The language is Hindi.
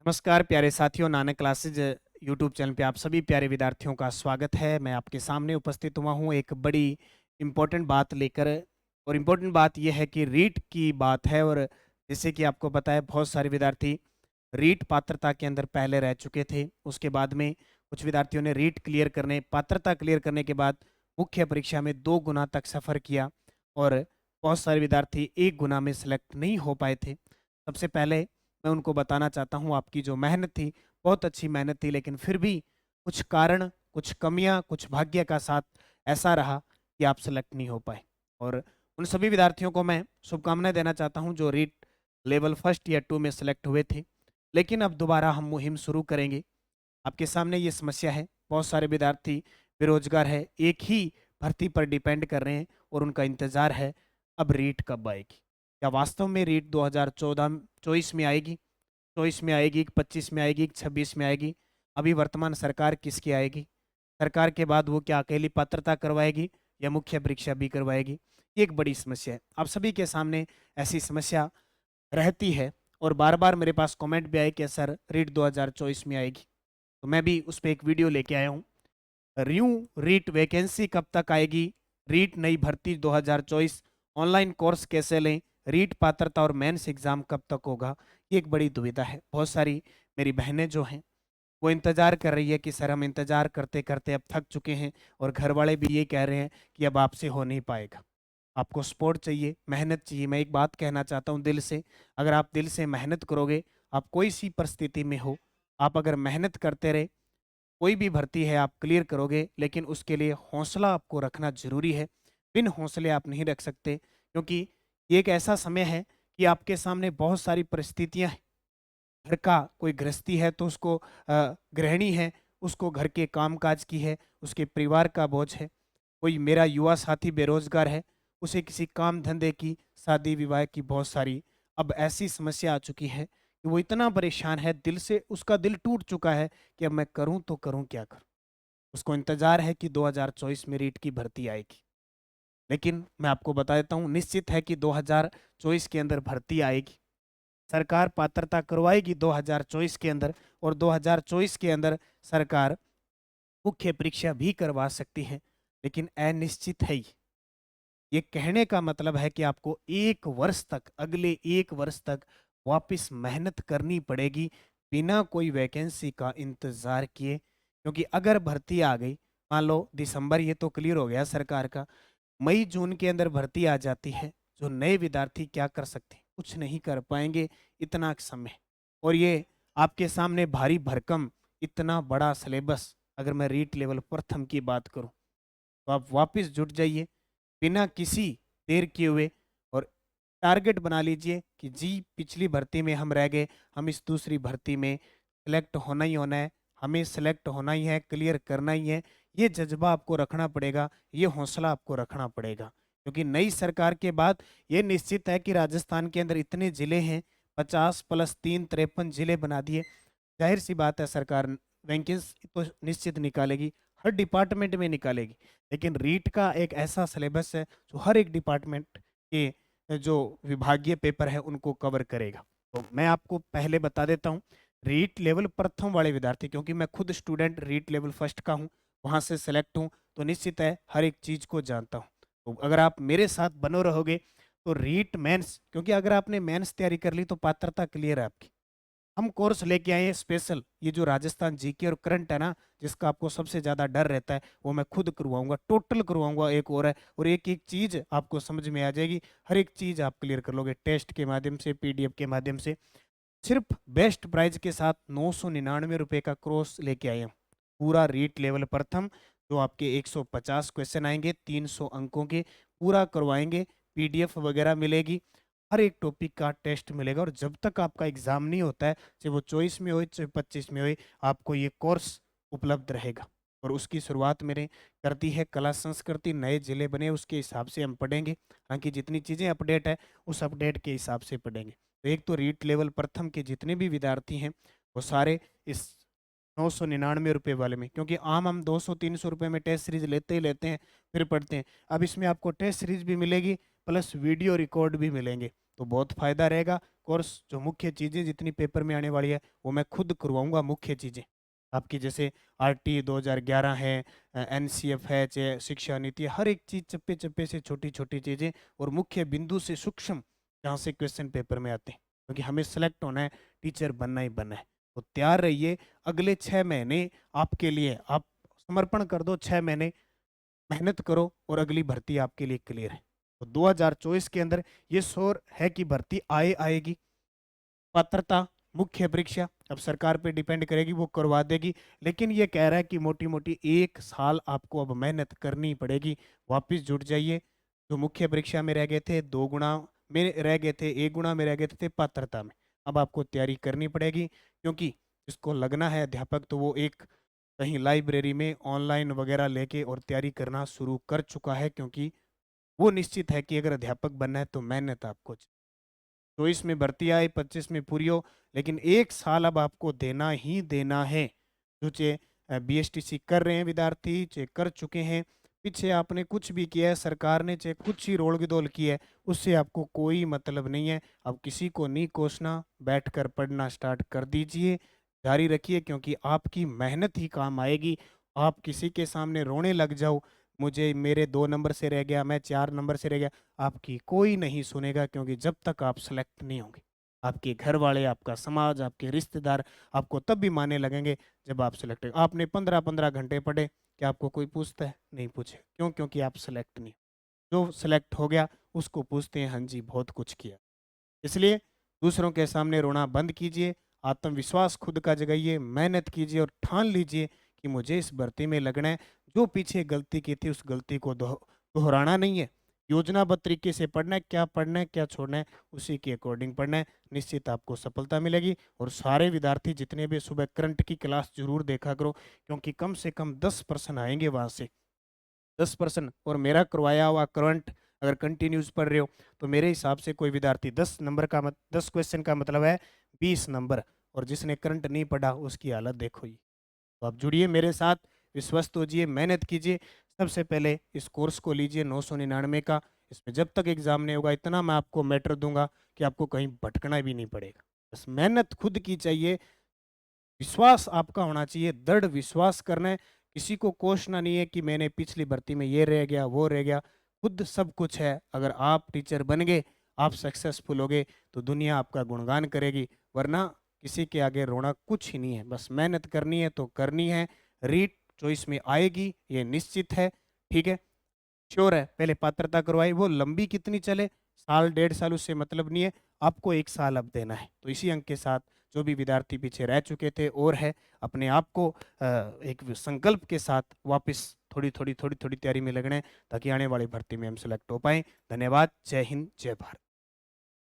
नमस्कार प्यारे साथियों, नानक क्लासेज यूट्यूब चैनल पे आप सभी प्यारे विद्यार्थियों का स्वागत है। मैं आपके सामने उपस्थित हुआ हूँ एक बड़ी इम्पोर्टेंट बात लेकर। और इम्पोर्टेंट बात यह है कि रीट की बात है। और जैसे कि आपको पता है, बहुत सारे विद्यार्थी रीट पात्रता के अंदर पहले रह चुके थे। उसके बाद में कुछ विद्यार्थियों ने रीट क्लियर करने, पात्रता क्लियर करने के बाद मुख्य परीक्षा में 2 गुना तक सफ़र किया। और बहुत सारे विद्यार्थी 1 गुना में सेलेक्ट नहीं हो पाए थे। सबसे पहले मैं उनको बताना चाहता हूँ, आपकी जो मेहनत थी बहुत अच्छी मेहनत थी, लेकिन फिर भी कुछ कारण, कुछ कमियां, कुछ भाग्य का साथ ऐसा रहा कि आप सेलेक्ट नहीं हो पाए। और उन सभी विद्यार्थियों को मैं शुभकामनाएं देना चाहता हूं जो रीट लेवल फर्स्ट या 2 में सेलेक्ट हुए थे। लेकिन अब दोबारा हम मुहिम शुरू करेंगे। आपके सामने ये समस्या है, बहुत सारे विद्यार्थी बेरोजगार है, एक ही भर्ती पर डिपेंड कर रहे हैं और उनका इंतजार है अब रीट कब आएगी। क्या वास्तव में रीट 2014 24 में आएगी, 24 में आएगी, 25 में आएगी, 26 में आएगी? अभी वर्तमान सरकार किसकी आएगी? सरकार के बाद वो क्या अकेली पात्रता करवाएगी या मुख्य परीक्षा भी करवाएगी? ये एक बड़ी समस्या है। आप सभी के सामने ऐसी समस्या रहती है और बार बार मेरे पास कमेंट भी आए कि सर रीट 2024 में आएगी। तो मैं भी उस पर एक वीडियो लेके आया हूँ। र्यू रीट वैकेंसी कब तक आएगी, रीट नई भर्ती 2024, ऑनलाइन कोर्स कैसे लें, रीट पात्रता और मेंस एग्जाम कब तक होगा? ये एक बड़ी दुविधा है। बहुत सारी मेरी बहनें जो हैं वो इंतज़ार कर रही है कि सर हम इंतज़ार करते करते अब थक चुके हैं, और घर वाले भी ये कह रहे हैं कि अब आपसे हो नहीं पाएगा। आपको सपोर्ट चाहिए, मेहनत चाहिए। मैं एक बात कहना चाहता हूँ दिल से, अगर आप दिल से मेहनत करोगे, आप कोई सी परिस्थिति में हो, आप अगर मेहनत करते रहे, कोई भी भर्ती है आप क्लियर करोगे। लेकिन उसके लिए हौसला आपको रखना जरूरी है। बिन हौसले आप नहीं रख सकते, क्योंकि ये एक ऐसा समय है कि आपके सामने बहुत सारी परिस्थितियां हैं। घर का कोई गृहस्थी है तो उसको गृहिणी है, उसको घर के कामकाज की है, उसके परिवार का बोझ है। कोई मेरा युवा साथी बेरोजगार है, उसे किसी काम धंधे की, शादी विवाह की बहुत सारी अब ऐसी समस्या आ चुकी है कि वो इतना परेशान है, दिल से उसका दिल टूट चुका है कि अब मैं करूं तो करूं क्या करूं। उसको इंतजार है कि 2024 में रीट की भर्ती आएगी। लेकिन मैं आपको बता देता हूं, निश्चित है कि 2024 के अंदर भर्ती आएगी। सरकार पात्रता करवाएगी 2024 के अंदर, और 2024 के अंदर सरकार मुख्य परीक्षा भी करवा सकती है। लेकिन अनिश्चित है ये कहने का मतलब है कि आपको 1 वर्ष तक, अगले 1 वर्ष तक वापस मेहनत करनी पड़ेगी बिना कोई वैकेंसी का इंतजार किए। क्योंकि अगर भर्ती आ गई, मान लो दिसंबर ये तो क्लियर हो गया सरकार का, मई जून के अंदर भर्ती आ जाती है, जो नए विद्यार्थी क्या कर सकते हैं? कुछ नहीं कर पाएंगे इतना समय। और ये आपके सामने भारी भरकम इतना बड़ा सिलेबस, अगर मैं रीट लेवल प्रथम की बात करूं, तो आप वापस जुट जाइए बिना किसी देर किए हुए, और टारगेट बना लीजिए कि जी पिछली भर्ती में हम रह गए, हम इस दूसरी भर्ती में सिलेक्ट होना ही होना है, हमें सिलेक्ट होना ही है, क्लियर करना ही है। ये जज्बा आपको रखना पड़ेगा, ये हौसला आपको रखना पड़ेगा। क्योंकि नई सरकार के बाद ये निश्चित है कि राजस्थान के अंदर इतने जिले हैं, 50+3 53 जिले बना दिए। जाहिर सी बात है सरकार वैकेंसी तो निश्चित निकालेगी, हर डिपार्टमेंट में निकालेगी। लेकिन रीट का एक ऐसा सिलेबस है जो हर एक डिपार्टमेंट के जो विभागीय पेपर है उनको कवर करेगा। तो मैं आपको पहले बता देता हूँ, रीट लेवल प्रथम वाले विद्यार्थी, क्योंकि मैं खुद स्टूडेंट रीट लेवल फर्स्ट का हूँ, वहाँ से सेलेक्ट हूँ, तो निश्चित है हर एक चीज़ को जानता हूँ। तो अगर आप मेरे साथ बनो रहोगे तो रीट मेंस, क्योंकि अगर आपने मेंस तैयारी कर ली तो पात्रता क्लियर है आपकी। हम कोर्स लेके आए हैं स्पेशल, ये जो राजस्थान जीके और करंट है ना, जिसका आपको सबसे ज़्यादा डर रहता है, वो मैं खुद करवाऊंगा, टोटल करवाऊंगा। एक और है, और एक एक चीज़ आपको समझ में आ जाएगी, हर एक चीज़ आप क्लियर कर लोगे टेस्ट के माध्यम से, पीडीएफ के माध्यम से। सिर्फ बेस्ट प्राइज के साथ 999 रुपये का कोर्स लेके आए हैं, पूरा रीट लेवल प्रथम, जो आपके 150 क्वेश्चन आएंगे, 300 अंकों के, पूरा करवाएंगे। पीडीएफ वगैरह मिलेगी, हर एक टॉपिक का टेस्ट मिलेगा। और जब तक आपका एग्जाम नहीं होता है, चाहे वो 24 में हो चाहे 25 में हो, आपको ये कोर्स उपलब्ध रहेगा। और उसकी शुरुआत मैंने कर दी है। कला संस्कृति नए जिले बने, उसके हिसाब से हम पढ़ेंगे, हालांकि जितनी चीज़ें अपडेट है उस अपडेट के हिसाब से पढ़ेंगे। तो एक तो रीट लेवल प्रथम के जितने भी विद्यार्थी हैं वो सारे इस 999 रुपये वाले में, क्योंकि आम हम 200-300 रुपये में टेस्ट सीरीज लेते ही लेते हैं, फिर पढ़ते हैं। अब इसमें आपको टेस्ट सीरीज भी मिलेगी, प्लस वीडियो रिकॉर्ड भी मिलेंगे। तो बहुत फायदा रहेगा। कोर्स जो मुख्य चीज़ें जितनी पेपर में आने वाली है वो मैं खुद करवाऊंगा। मुख्य चीज़ें आपकी जैसे आरटी 2011 है, एनसीएफ है, चाहे शिक्षा नीति है, हर एक चीज़ चप्पे चप्पे से छोटी छोटी चीज़ें और मुख्य बिंदु से सूक्ष्म जहाँ से क्वेश्चन पेपर में आते हैं, क्योंकि हमें सेलेक्ट होना है, टीचर बनना ही बनना है। तो तैयार रहिए, अगले 6 महीने आपके लिए आप समर्पण कर दो। 6 महीने मेहनत करो और अगली भर्ती आपके लिए क्लियर है। तो 2024 के अंदर ये श्योर है कि भर्ती आएगी। पात्रता मुख्य परीक्षा अब सरकार पे डिपेंड करेगी, वो करवा देगी, लेकिन ये कह रहा है कि मोटी मोटी 1 साल आपको अब मेहनत करनी पड़ेगी। वापिस जुट जाइए। जो मुख्य परीक्षा में रह गए थे 2 गुना में रह गए थे, 1 गुना में रह गए थे पात्रता में, अब आपको तैयारी करनी पड़ेगी। क्योंकि जिसको लगना है अध्यापक तो वो एक कहीं लाइब्रेरी में ऑनलाइन वगैरह लेके और तैयारी करना शुरू कर चुका है, क्योंकि वो निश्चित है कि अगर अध्यापक बनना है तो मेहनत आपको 24 में भर्ती आए, 25 में पूरी हो, लेकिन 1 साल अब आपको देना ही देना है। जो चाहे बीएसटीसी कर रहे हैं विद्यार्थी, चाहे कर चुके हैं, पीछे आपने कुछ भी किया है, सरकार ने चाहे कुछ ही रोल गिदोल की है, उससे आपको कोई मतलब नहीं है। अब किसी को नहीं कोसना, बैठकर पढ़ना स्टार्ट कर दीजिए, जारी रखिए, क्योंकि आपकी मेहनत ही काम आएगी। आप किसी के सामने रोने लग जाओ, मुझे मेरे 2 नंबर से रह गया, मैं 4 नंबर से रह गया, आपकी कोई नहीं सुनेगा। क्योंकि जब तक आप सेलेक्ट नहीं होंगे, आपके घर वाले, आपका समाज, आपके रिश्तेदार आपको तब भी मानने लगेंगे जब आप सेलेक्ट। आपने 15-15 घंटे पढ़े, क्या आपको कोई पूछता है? नहीं पूछे। क्यों? क्योंकि आप सेलेक्ट नहीं। जो सेलेक्ट हो गया उसको पूछते हैं, हाँ जी बहुत कुछ किया। इसलिए दूसरों के सामने रोना बंद कीजिए, आत्मविश्वास खुद का जगाइए, मेहनत कीजिए और ठान लीजिए कि मुझे इस भर्ती में लगना है। जो पीछे गलती की थी उस गलती को दोहराना नहीं है। योजनाबद्ध तरीके से पढ़ना है, क्या छोड़ना है, उसी के अकॉर्डिंग पढ़ना है। निश्चित आपको सफलता मिलेगी। और सारे विद्यार्थी जितने भी सुबह करंट की क्लास जरूर देखा करो, क्योंकि कम से कम 10% आएंगे वहाँ से, 10%। और मेरा करवाया हुआ करंट अगर कंटिन्यूस पढ़ रहे हो तो मेरे हिसाब से कोई विद्यार्थी 10 नंबर का 10 क्वेश्चन का मतलब है 20 नंबर, और जिसने करंट नहीं पढ़ा उसकी हालत देखो ही। तो आप जुड़िए मेरे साथ, विश्वस्त होजिए, मेहनत कीजिए। सबसे पहले इस कोर्स को लीजिए 999 का। इसमें जब तक एग्जाम नहीं होगा इतना मैं आपको मैटर दूंगा कि आपको कहीं भटकना भी नहीं पड़ेगा। बस मेहनत खुद की चाहिए, विश्वास आपका होना चाहिए, दृढ़ विश्वास करना है। किसी को कोसना नहीं है कि मैंने पिछली भर्ती में ये रह गया वो रह गया। खुद सब कुछ है। अगर आप टीचर बन गए, आप सक्सेसफुल हो गए, तो दुनिया आपका गुणगान करेगी, वरना किसी के आगे रोना कुछ ही नहीं है। बस मेहनत करनी है तो करनी है। रीट चॉइस में आएगी, ये निश्चित है। ठीक है, श्योर है। पहले पात्रता करवाई, वो लंबी कितनी चले, साल 1.5 साल, उससे मतलब नहीं है। आपको 1 साल अब देना है। तो इसी अंक के साथ जो भी विद्यार्थी पीछे रह चुके थे और है, अपने आप को एक संकल्प के साथ वापस थोड़ी थोड़ी तैयारी में लगना है, ताकि आने वाली भर्ती में हम सेलेक्ट हो पाए। धन्यवाद। जय हिंद, जय भारत।